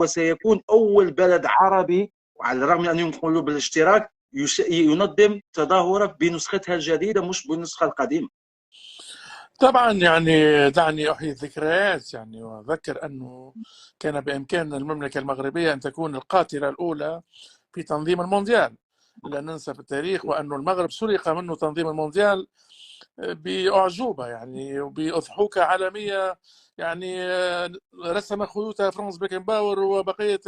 سيكون أول بلد عربي، وعلى الرغم من أن يقولوا بالاشتراك، ينظم تظاهرة بنسختها الجديدة مش بالنسخة القديمة. طبعا يعني دعني أحيي الذكريات يعني وأذكر أنه كان بإمكان المملكة المغربية أن تكون القاتلة الأولى في تنظيم المونديال. لا ننسى في التاريخ وأن المغرب سرق منه تنظيم المونديال بأعجوبة يعني وبأضحوكة عالمية. يعني رسم خيوطها فرانس بيكنباور وبقية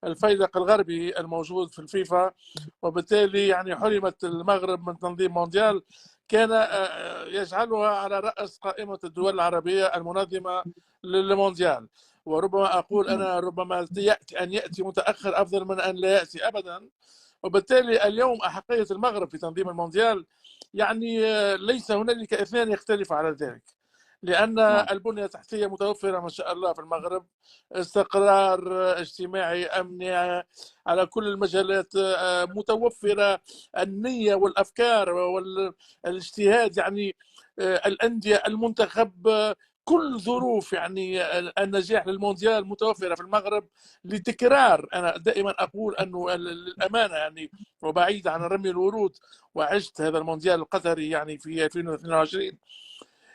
الفيلق الغربي الموجود في الفيفا، وبالتالي يعني حرمت المغرب من تنظيم مونديال كان يجعلها على رأس قائمة الدول العربية المنظمة للمونديال. وربما أقول أنا ربما يأتي أن يأتي متأخر أفضل من أن لا يأتي أبدا. وبالتالي اليوم أحقية المغرب في تنظيم المونديال يعني ليس هنالك اثنان يختلف على ذلك، لأن نعم. البنية التحتية متوفرة ما شاء الله في المغرب، استقرار اجتماعي أمني على كل المجالات متوفرة، النية والأفكار والاجتهاد يعني الأندية المنتخب كل ظروف يعني النجاح للمونديال متوفرة في المغرب لتكرار. أنا دائما أقول أنه للأمانة يعني وبعيد عن رمي الورود، وعشت هذا المونديال القطري يعني في 2022.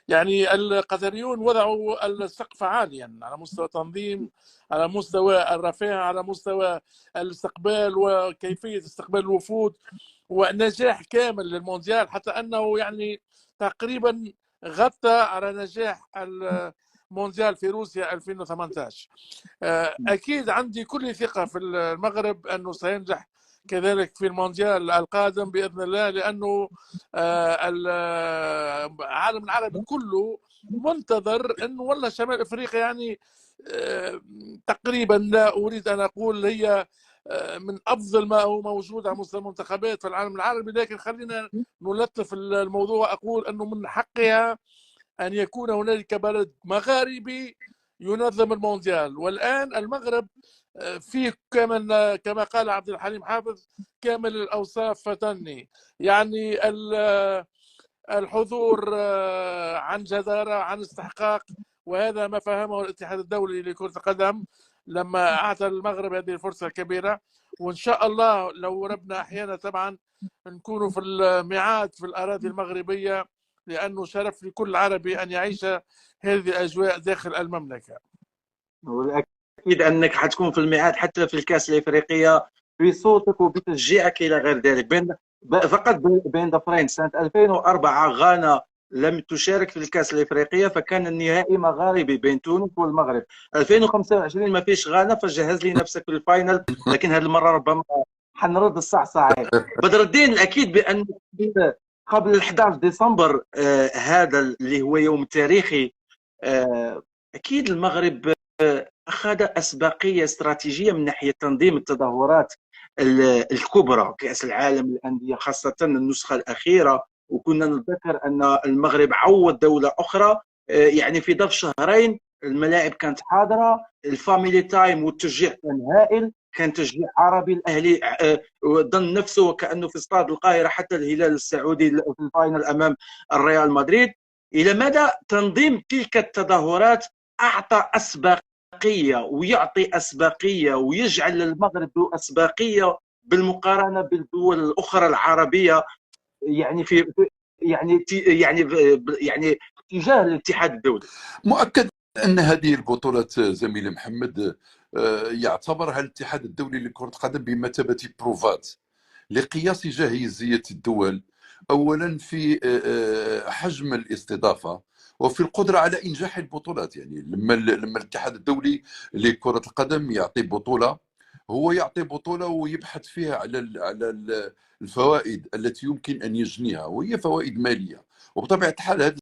يعني القطريون وضعوا السقف عاليا على مستوى التنظيم، على مستوى الرفاه، على مستوى الاستقبال وكيفية استقبال الوفود، ونجاح كامل للمونديال حتى أنه يعني تقريبا غطى على نجاح المونديال في روسيا 2018. أكيد عندي كل ثقة في المغرب أنه سينجح كذلك في المونديال القادم بإذن الله، لأنه العالم العربي كله منتظر أنه والله شمال أفريقيا يعني تقريبا، لا أريد أن أقول هي من أفضل ما هو موجود على مستوى المنتخبات في العالم العربي، لكن خلينا نلطف الموضوع. أقول أنه من حقها أن يكون هنالك بلد مغاربي ينظم المونديال. والآن المغرب فيه كما قال عبد الحليم حافظ كامل الأوصاف فتني، يعني الحضور عن جدارة عن استحقاق، وهذا ما فهمه الاتحاد الدولي لكرة القدم لما أعطى المغرب هذه الفرصة الكبيرة. وإن شاء الله لو ربنا أحيانا طبعا نكون في الميعاد في الأراضي المغربية، لأنه شرف لكل عربي أن يعيش هذه الأجواء داخل المملكة. والأكيد أنك حتكون في الميعاد حتى في الكأس الإفريقية بصوتك وبتشجيعك إلى غير ذلك. فقط بين ظفرين، سنة 2004 غانا لم تشارك في الكأس الإفريقية، فكان النهائي مغاربي بين تونس والمغرب. 2025 ما فيش غانا، فجهز لي نفسك في الفاينل، لكن هذه المرة ربما حنرد الصحيح. بدر الدين، الأكيد بأن قبل 11 ديسمبر هذا اللي هو يوم تاريخي، أكيد المغرب أخذ أسبقية استراتيجية من ناحية تنظيم التظاهرات الكبرى، كأس العالم للأندية خاصة النسخة الأخيرة. وكنا نتذكر أن المغرب عوض دولة أخرى، يعني في ظرف شهرين الملاعب كانت حاضرة، الفاميلي تايم والتشجيع كان هائل، كان تشجيع عربي. الأهلي ظن نفسه وكأنه في استاد القاهرة، حتى الهلال السعودي في الفاينل أمام الريال مدريد. إلى مدى تنظيم تلك التظاهرات أعطى أسبقية ويعطي أسبقية ويجعل المغرب له أسبقية بالمقارنة بالدول الأخرى العربية، يعني يعني تجاه الاتحاد الدولي. مؤكد أن هذه البطولة زميلي محمد يعتبرها الاتحاد الدولي لكرة القدم بمثابة بروفات لقياس جاهزية الدول، أولا في حجم الاستضافة وفي القدرة على إنجاح البطولات. يعني لما الاتحاد الدولي لكرة القدم يعطي بطولة، هو يعطي بطولة ويبحث فيها على الفوائد التي يمكن أن يجنيها، وهي فوائد مالية. وبطبيعة الحال هذه